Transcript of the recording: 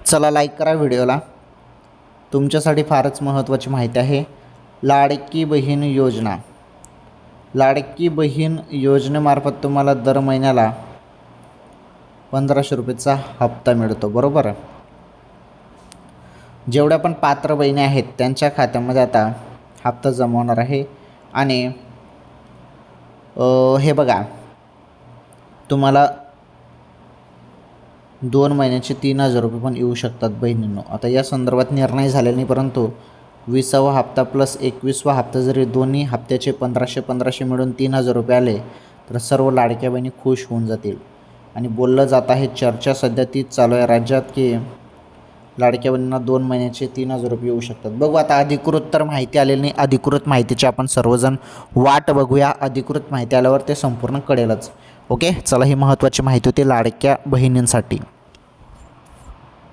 चला लाईक करा व्हिडिओला. तुमच्यासाठी फारच महत्त्वाची माहिती आहे. लाडकी बहीण योजना. लाडकी बहीण योजनेमार्फत तुम्हाला दर महिन्याला 1500 रुपयेचा हप्ता मिळतो, बरोबर. जेवढ्या पण पात्र बहिणी आहेत त्यांच्या खात्यामध्ये आता हप्ता जमा होणार आहे. आणि हे बघा, तुम्हाला 2 महिन्याचे 3000 रुपये पण येऊ शकतात बहिणींनो. आता या संदर्भात निर्णय झालेला नाही, परंतु 20वा हप्ता प्लस 21वा हप्ता जरी दोन्ही हप्त्याचे 1500 मिळून 3000 रुपये आले तर सर्व लाडक्या बहिणी खुश होऊन जातील. आणि बोललं जात आहे, चर्चा सध्या तीच चालू आहे राज्यात की लाडक्या बहिणींना 2 महिन्याचे 3000 रुपये येऊ शकतात. बघू आता, अधिकृत तर माहिती आलेली नाही. अधिकृत माहितीची आपण सर्वजण वाट बघूया. अधिकृत माहिती आल्यावर ते संपूर्ण कळेलच. ओके, चला, ही महत्त्वाची माहिती होती लाडक्या बहिणींसाठी.